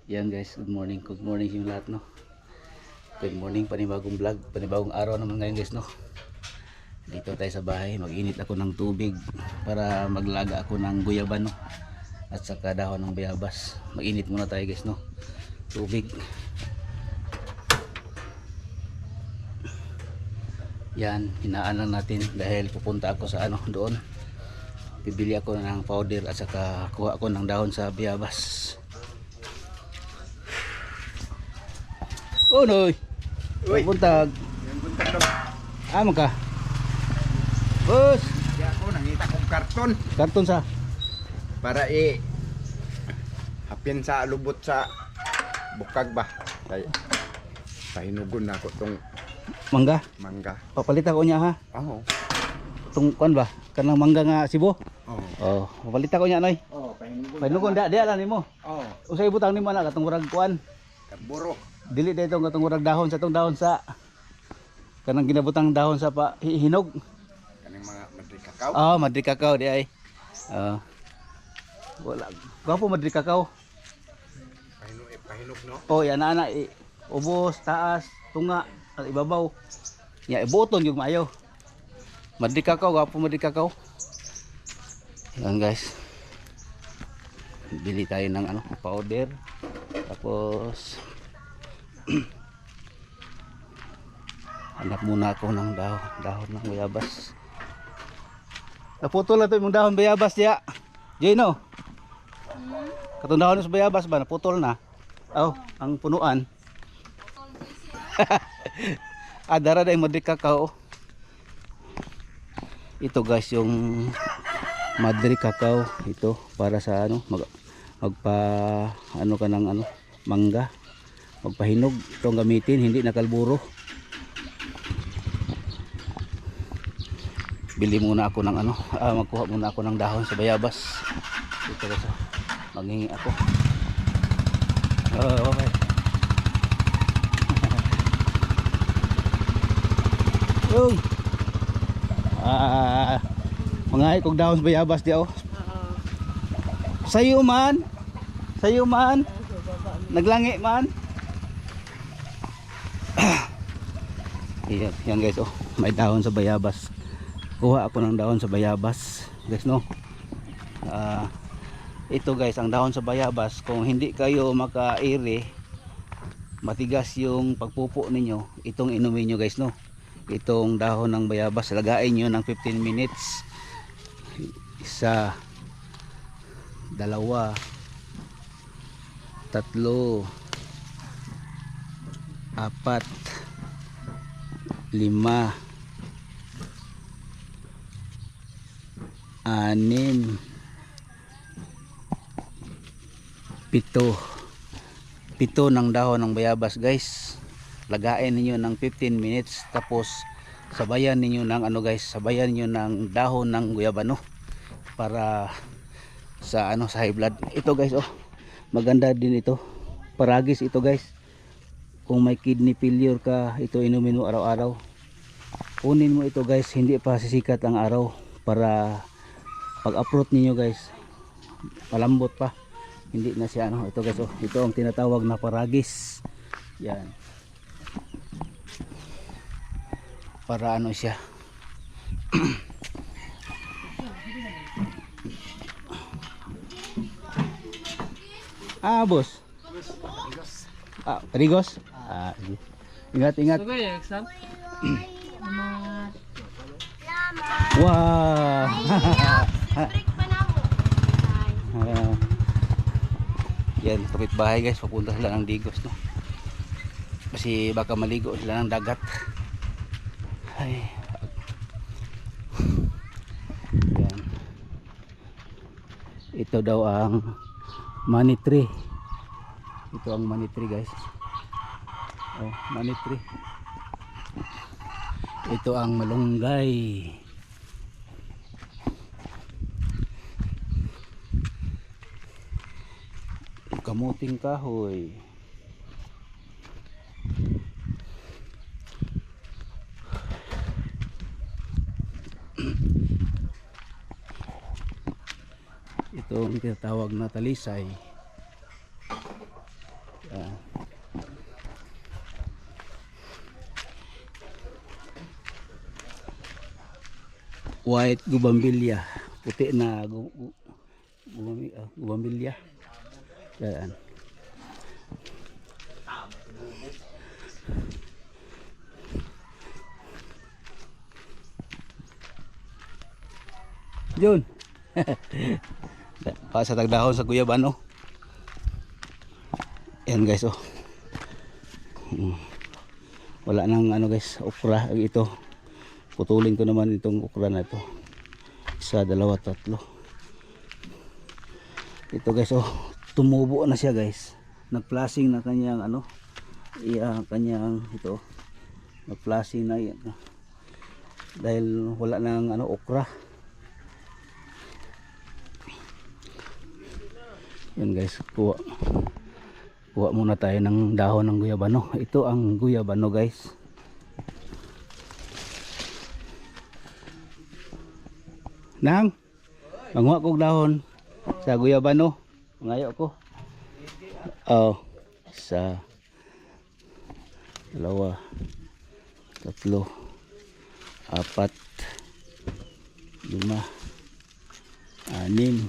Yan guys, good morning yung lahat no. Good morning, panibagong vlog, panibagong araw naman ngayon guys no. Dito tayo sa bahay, mag-init ako ng tubig para maglaga ako ng guyaban no. At saka dahon ng bayabas. Mag-init muna tayo guys no. Tubig. Yan, hinaan lang natin dahil pupunta ako sa ano doon. Bibili ako ng powder at saka kuha ako ng dahon sa bayabas. Oh noy. Uy. Buntag. Yung buntag daw. Amo ka. Bus. Di ako nangita kong karton Karton sa. para hapin sa lubot sa bukag ba. Kaya pahinugon na ako tong Mangga. mangga. Papalita ko niya ha. Oo. Tung kuan ba? Kanang mangga nga Cebu. Oo. Oh, papalita ko niya noy. Oo, pahinugon. Panugon da lan nimo. Oo. Usay butang nimo na katong murag kuan. Kaburo. Dili dayto katong murag dahon sa tong dahon sa kanang ginabutang dahon sa hinog. Kaning mga madri kakao. Oh, madri kakao di ay. Wala. Gwapo madri kakao. Pahinog no. Oh, yan ana ubos, taas, tunga, at ibabaw. Ya ibuton yung maayo. Madri kakao, gwapo madri kakao. Yan guys. Bili tayo ng ano, powder. Tapos hanap muna ako ng dahon ng bayabas. Naputol na ito yung dahon bayabas diya. Jeno. Katong dahon sa bayabas ba naputol na? Oh, ang punuan. Adara na yung madri kakao. Ito guys yung madri kakao. Ito para sa ano magpa ano ka ng ano mangga. Magpahinog. Itong gamitin hindi nakalburo. Bili muna ako ng ano magkuha muna ako ng dahon sa bayabas. Ito guys maghingi ako. Oh, okay. Uy. Mga ikog dahon sa bayabas di oh. Sayo man. Sayo man. Naglangi man. Yan guys oh, may dahon sa bayabas. Kuha ako ng dahon sa bayabas guys no. Ito guys ang dahon sa bayabas, kung hindi kayo makaire matigas yung pagpupo ninyo, itong inumin nyo guys no. Itong dahon ng bayabas lagain nyo ng 15 minutes. Isa, dalawa, tatlo, apat, lima, anim, pito ng dahon ng bayabas guys. Lagain niyo ng 15 minutes tapos sabayan niyo ng ano guys, sabayan niyo ng dahon ng guyabano para sa ano sa high blood. Ito guys oh, maganda din ito. Paragis ito guys. Kung may kidney failure ka, ito inumin mo araw-araw. Kunin mo ito guys, hindi pa sisikat ang araw para pag-uproot niyo guys malambot pa. Hindi na siya ano, ito guys oh, ito ang tinatawag na paragis. Yan. Para ano siya. Boss. Rigos. Ingat. Wow. Yan, kapitbahay guys, papunta sila ng Digos no. Kasi baka maligo sila ng dagat. Ay. Yan. Ito daw ang money tree. Ito ang money tree guys. Oh, money tree. Ito ang malunggay. Kamuting kahoy. Ito ang tinatawag na talisay. white gubambilya, puti na gubambilya. Yan. Jun. Pa sa tagdahon sa guyabano. Yan guys, oh. Wala nang ano guys, okra ito. Putulin ko naman itong okra na ito. Isa, dalawa, tatlo. Ito guys, oh, tumubo na siya guys. Nag-flashing na kanyang ano, kanyang ito. Nag-flashing na yan. Dahil wala nang ano, okra. Yan guys, kuha muna tayo ng dahon ng guyabano. Ito ang guyabano guys. Nang manguha kog dahon sa guyabano. Mangayo ko. Oh, isa, dalawa, tatlo, apat, lima, anim,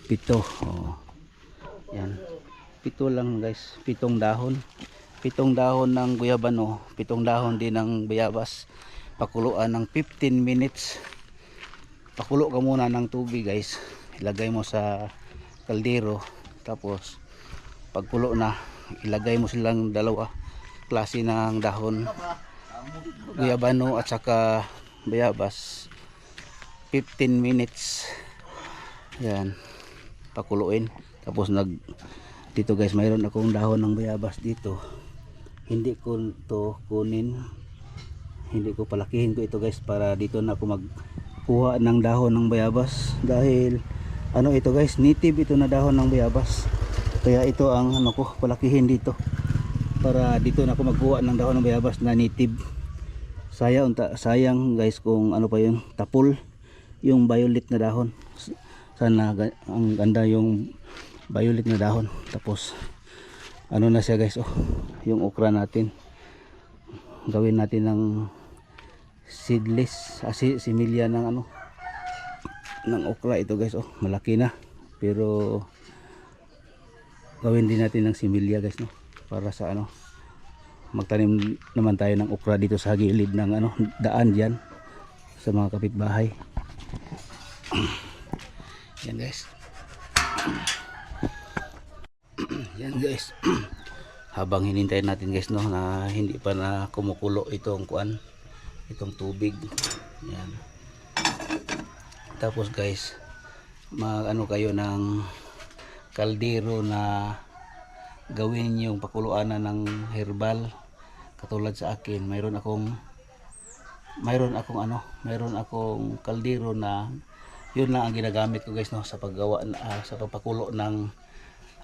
pito. Oh. Yan. Pito lang guys, pitong dahon. Pitong dahon ng guyabano, pitong dahon din ng bayabas. Pakuluan ng 15 minutes. Pakulo ka muna ng tubig guys. Ilagay mo sa kaldero. Tapos pagkulo na, ilagay mo silang dalawa klase ng dahon, guyabano at saka bayabas. 15 minutes. Yan. Pakuluin. Tapos dito guys, mayroon akong dahon ng bayabas dito. Hindi ko to kunin. Hindi ko palakihin ko ito guys, para dito na ako magkuha ng dahon ng bayabas. Dahil ano ito guys, native ito na dahon ng bayabas. Kaya ito ang ano ko, palakihin dito. Para dito na ako magkuha ng dahon ng bayabas na native. Sayang guys kung ano pa yun, tapol. Yung violet na dahon. Sana ang ganda yung violet na dahon. Tapos ano na siya guys, oh, yung okra natin gawin natin ng seedless, similya ng ano ng okra ito guys. Oh, malaki na, pero gawin din natin ng similya guys, no, para sa ano, magtanim naman tayo ng okra dito sa gilid ng ano, daan diyan sa mga kapitbahay. Yan guys. Yan guys. Habang hinintay natin guys, no, na hindi pa na kumukulo itong kuan, itong tubig. Yan. Tapos guys, ano kayo ng kaldero na gawin yung pakuluanan ng herbal. Katulad sa akin, mayroon akong kaldero na yun lang ang ginagamit ko guys, no, sa paggawa sa pagpakulo ng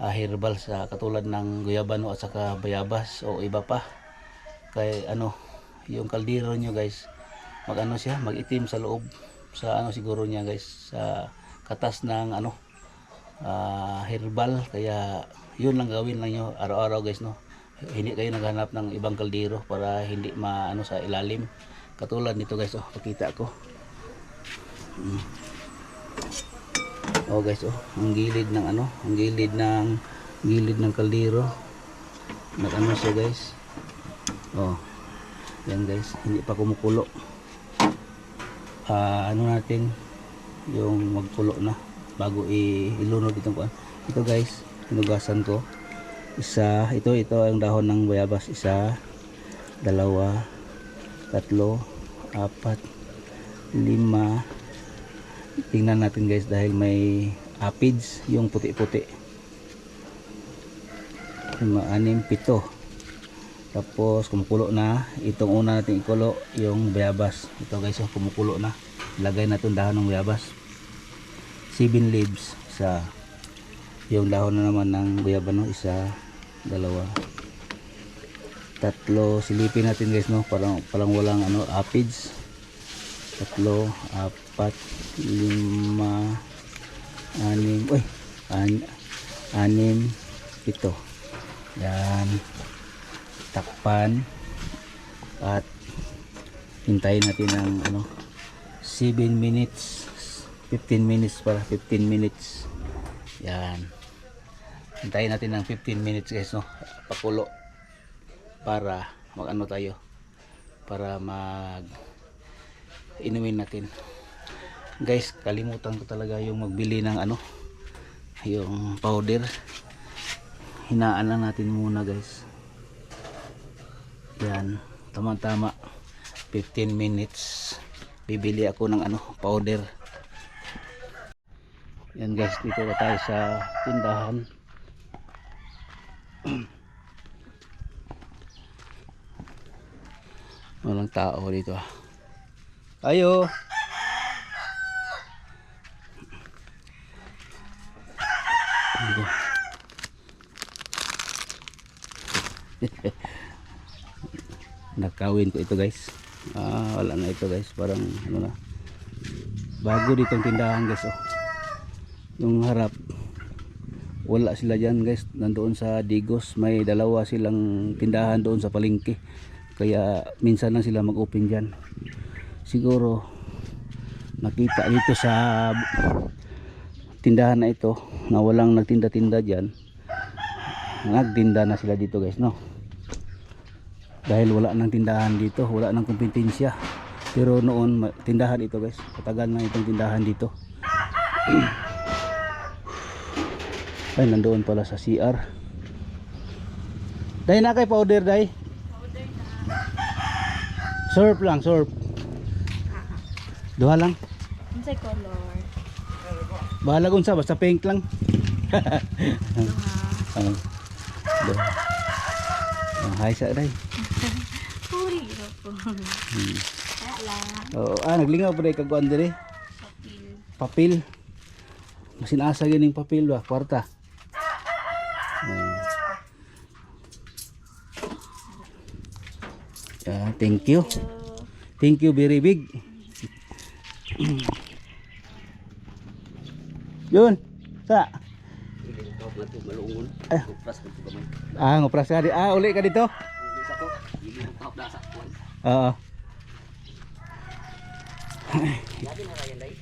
herbal, sa katulad ng guyabano at saka bayabas o iba pa. Kay ano, yung kaldero nyo guys, mag-itim sa loob, sa ano siguro niya guys, sa katas ng ano, herbal. Kaya yun lang gawin lang nyo araw-araw guys, no. Hindi kayo naghanap ng ibang kaldero para hindi maano sa ilalim. Katulad nito guys, oh, pakita ko. Oh guys, oh, ang gilid ng ano, ang gilid ng kaldero. Nag-ano siya guys. Oh. Yan guys, hindi pa kumukulo. Ano natin yung magkulo na bago ilunod itong kuan. Ito guys, hinugasan ko. Isa, ito ang dahon ng bayabas. Isa, dalawa, tatlo, apat, lima. Tingnan natin guys, dahil may aphids, yung puti-puti. 5, 6, 7. Tapos kumukulo na. Itong una natin ikulo, yung bayabas. Ito guys, kumukulo na. Lagay na itong dahon ng bayabas. 7 leaves. Isa. Yung dahon na naman ng guyabano. Isa, dalawa, tatlo. Silipin natin guys, no, parang walang ano, aphids. 3, 4, 5, 6, 7. Yan. Takpan at hintayin natin ng ano 7 minutes 15 minutes para 15 minutes. Yan, hintayin natin ng 15 minutes guys, no, pakulo para mag ano tayo, para mag inumin natin guys. Kalimutan ko talaga yung magbili ng ano, yung powder. Hinaan lang natin muna guys. Yan, tama tama 15 minutes bibili ako ng ano powder. Yan guys, dito na tayo sa tindahan. Walang tao dito. Ayo. Dito. Nakawin ko ito guys. Wala na ito guys, parang ano na, bago ditong tindahan guys. Yung harap wala sila dyan guys, nandoon sa Digos may dalawa silang tindahan doon sa palengke, kaya minsan lang sila mag open dyan. Siguro nakita dito sa tindahan na ito na walang nagtinda-tinda dyan, nagtinda na sila dito guys, no, dahil wala nang tindahan dito, wala nang kompetensya. Pero noon tindahan ito guys, katagal na itong tindahan dito. Ay, nandoon pala sa CR. Day na kay powder day. Surf lang, surf. Duha lang. Unsay color? Bahala kung sa basta pink lang. Duha. Hay sa day. Puri po. Wala. Naglingaw pa day kagwan dire. Papel. Masinasa ganing papel ba, kwarta. Thank you. Thank you very big. Yun. Sa. Ngopras ka di. Uli ka dito. Oo.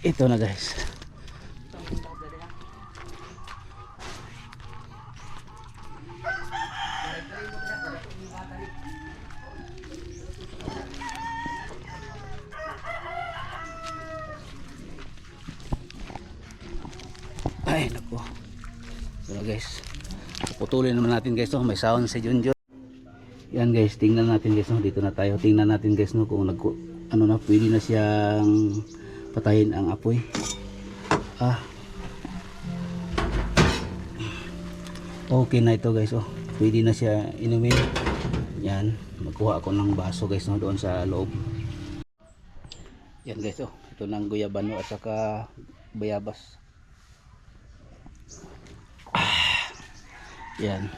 Ito na guys. Ay naku. So guys, putulin naman natin guys, no? May sound si Junjun. Yan guys, tingnan natin guys, no? Dito na tayo. Tingnan natin guys, no? Kung ano na, pwede na siyang patayin ang apoy. Okay na ito guys, oh. Pwede na siya inumin. Yan, magkuha ako ng baso guys, no? Doon sa loob. Yan guys, oh. Ito ng guyabano at saka bayabas. Yan.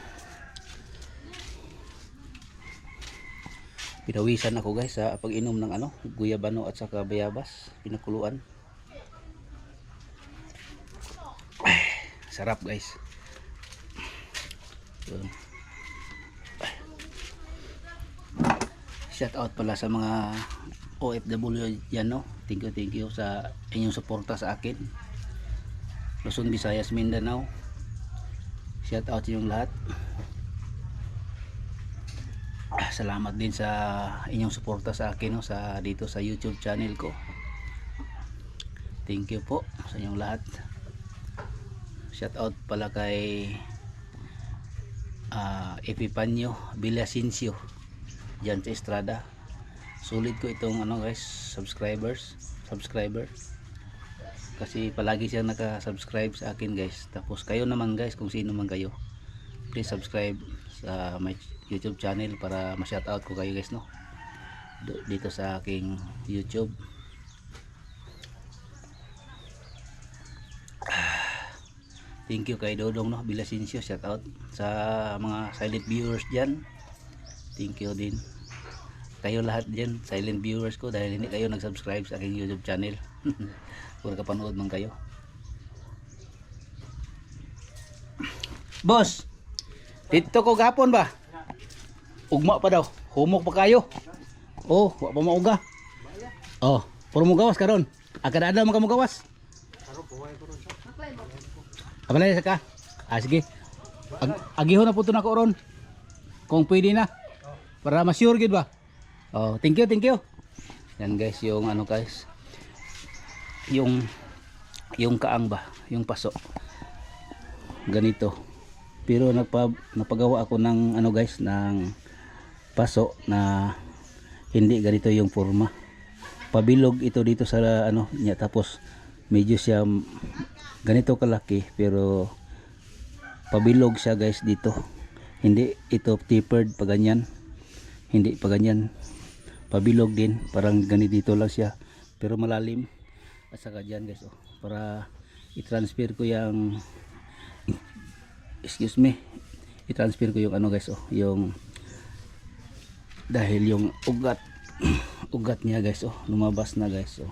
Pinawisan ako guys sa pag-inom ng ano, guyabano at saka bayabas, pinakuluan. Sarap guys. Yun. Shout out pala sa mga OFW yan, no. Thank you sa inyong suporta sa akin. Luzon, Visayas, Mindanao. Shout out yung lahat. Salamat din sa inyong suporta sa akin, no, sa dito sa YouTube channel ko. Thank you po sa inyong lahat. Shout out pala kay Epipanyo Villasencio diyan sa Estrada. Sulit ko itong ano guys, subscriber kasi palagi siyang naka-subscribe sa akin guys. Tapos kayo naman guys, kung sino man kayo, please subscribe sa my YouTube channel para ma-shout out ko kayo guys, no, dito sa aking YouTube. Thank you kay Dodong, no, Villasencio. Shout out sa mga silent viewers diyan. Thank you din kayo lahat diyan, silent viewers ko, dahil hindi kayo nag-subscribe sa aking YouTube channel. Kung kapanood man kayo. Boss, dito ko gapon ba? Ugma pa daw. Humok pa kayo. Oh, wa pa mauga. Oh, puro mo gawas karon. Kada adlaw man ka mo gawas. Abalay sa ka. Sige. Agihon na po ito na ko ron. Kung pwede na. Para ma-sure gid ba? Oh, thank you, thank you. Yan guys, yung ano guys. Yung kaang ba, yung paso. Ganito. Pero napagawa ako ng ano guys, ng paso na hindi ganito yung forma. Pabilog ito dito sa ano niya, tapos medyo siya ganito kalaki pero pabilog siya guys dito. Hindi ito tapered pa ganyan. Hindi pa ganyan. Pabilog din, parang ganito lang siya pero malalim. At saka dyan guys, oh, para i-transfer ko yung i-transfer ko yung ano guys, oh, yung dahil yung ugat niya guys, oh, lumabas na guys, oh.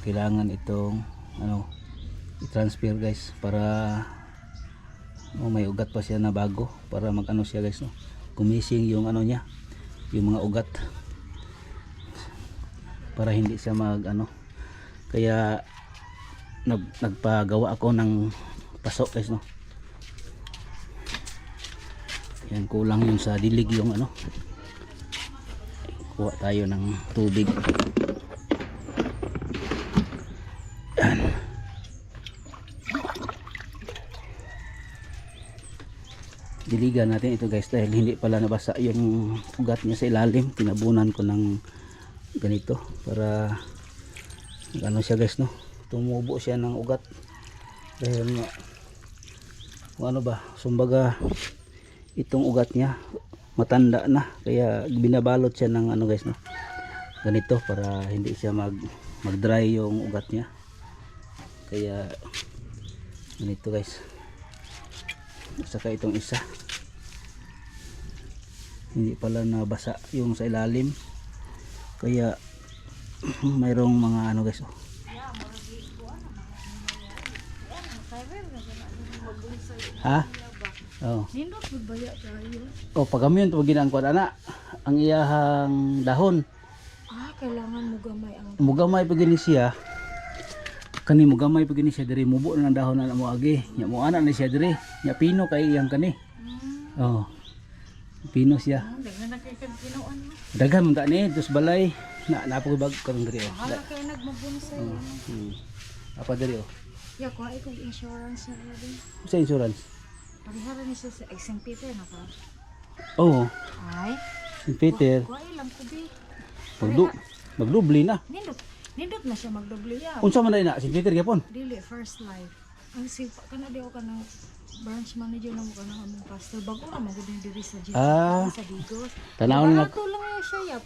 Kailangan itong ano i-transfer guys para may ugat pa siya na bago para mag-ano siya guys, no? Gumising yung ano niya, yung mga ugat para hindi siya mag ano. Kaya nagpagawa ako ng paso guys, no? Yan, kulang yun sa dilig yung ano. Kuha tayo ng tubig. Yan. Diligan natin ito guys dahil hindi pala nabasa yung ugat niya sa ilalim. Tinabunan ko ng ganito para ano siya guys, no? Tumubo siya ng ugat dahil kung ano ba, sumbaga itong ugat niya matanda na, kaya binabalot siya ng ano guys, no? Ganito para hindi siya mag dry yung ugat niya, kaya ganito guys. Saka itong isa hindi pala nabasa yung sa ilalim, kaya mayroong mga ano guys, oh. Ha? Oh. Nindot magbaya tayo. Oh, pag kami yun ginang kuan ana ang iyahang dahon. Kailangan mugamay ang Mugamay pag gini siya. Kani mugamay pag gini siya diri mubo na ng dahon na mo agi. Nya mo ana ni siya diri. Nya pino kay iyang kani. Oh. Pino siya. daghan na kay kag kinuan mo. Daghan man ta ni dos balay na napagibag karon diri, oh. Hala kay nagmabunsay. Apa diri, oh. Ya ko ay kog insurance na rin. Sa insurance. Parihara ni siya sa St. Peter na ka. Oh, Ay, St. Peter. ko ay lang ko di. Magdubli na. Nindot na siya magdoble ya. Unsa man na St. Peter gyapon? Dili first life. Ang sipa kana di ako kanang branch manager na mo kanang among pastor bago na magud diri sa G. Sa Digos. Tanawon na. Barato lang ya siya ya.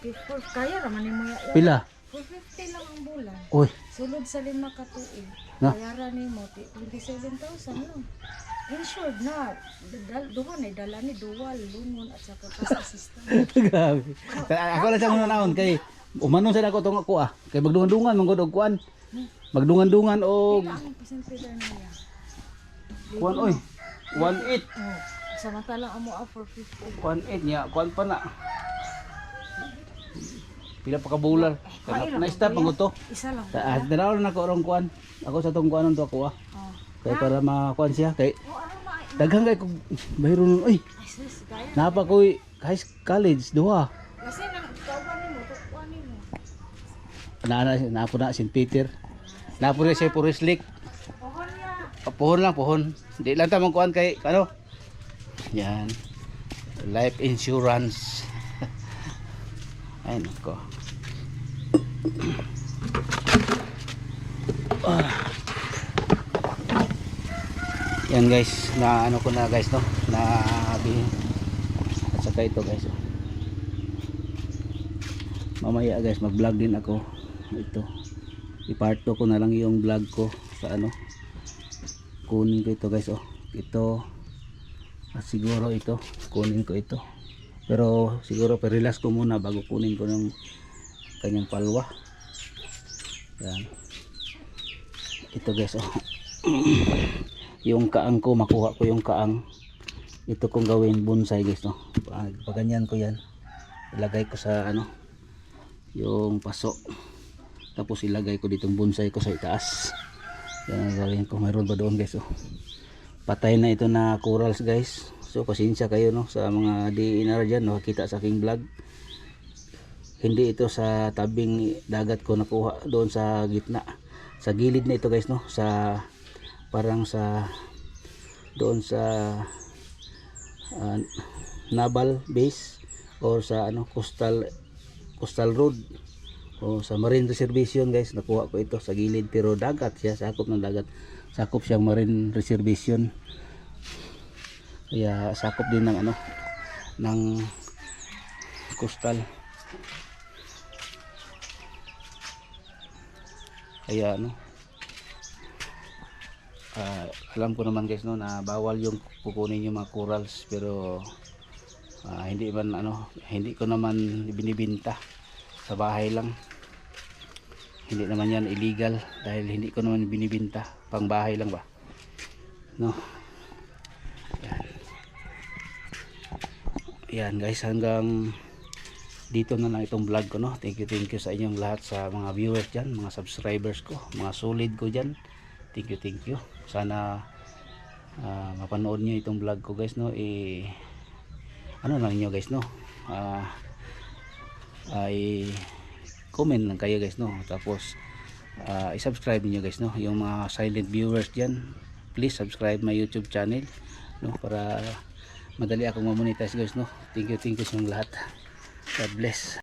Kaya ra man nimo ya. Pila? 450 lang ang bulan. Oy, Sulod sa 5 ka tuig. Na? Bayaran nimo 27,000 no. Insured na. Duha na dala ni dual lungon at saka cash assistant. grabe. Ako lang sa mga naon kay umanon sa ako tong ako ah. Kay magdungan-dungan mangod og kuan. Magdungan-dungan og Ang percentage na niya. kuan oy. 18. Oh, samantala amo for 50. 18 niya, kuan pa na. Pila pa ka bulan. Na-stop ang to. Isa lang. Dalaw na ko rong kuan. Ako sa tong kuanon to ako ah. Oh. Kay para makuan siya kay Oh, ano ma? daghang kay kog bayro nun oy. Ay, sis, kaya. Napa koy college duha. Kasi nang kauban nimo, tukuan nimo. Napo na St. Peter. Napo na siya Forest Lake. Pohon niya. Pohon lang, pohon. Di lang tamang kuan kay ano. Yan. Life insurance. Ay nako. Yan guys, na ano ko na guys, no. Na at saka ito guys. Oh. Mamaya guys, mag-vlog din ako. Ito. I-part 2 ko na lang yung vlog ko sa ano. Kunin ko ito guys, oh. Ito at siguro ito, kunin ko ito. Pero siguro relax ko muna bago kunin ko ng kanyang palwa. Yan. Ito guys, oh. Yung kaang ko, makuha ko yung kaang. Ito kong gawin bonsai guys, no. Pag ganyan ko yan, ilagay ko sa ano, yung paso. tapos ilagay ko ditong bonsai ko sa itaas. Yan ang gagawin ko. Mayroon pa doon guys. Oh. Patay na ito na corals guys. So pasensya kayo no sa mga DNR dyan, nakakita sa aking vlog. Hindi ito sa tabing dagat ko nakuha, doon sa gitna, sa gilid na ito guys no, sa parang sa doon sa naval base or sa ano coastal road o sa marine reservation guys. Nakuha ko ito sa gilid pero dagat siya, sakop ng dagat, sakop siyang marine reservation. Kaya sakop din ng ano ng coastal. Kaya ano alam ko naman guys no na bawal yung kukunin yung mga corals pero hindi man ano, hindi ko naman binibenta, sa bahay lang. Hindi naman yan illegal dahil hindi ko naman binibenta, pang bahay lang ba no. Yan guys, hanggang dito na lang itong vlog ko no. Thank you sa inyong lahat, sa mga viewers dyan, mga subscribers ko, mga solid ko dyan. Thank you. Sana mapanood nyo itong vlog ko guys no. Ano lang nyo guys no, ay comment lang kayo guys no. Tapos i-subscribe niyo guys no, yung mga silent viewers dyan, please subscribe my YouTube channel no, para madali akong ma-monetize guys no. Thank you sa lahat. God bless.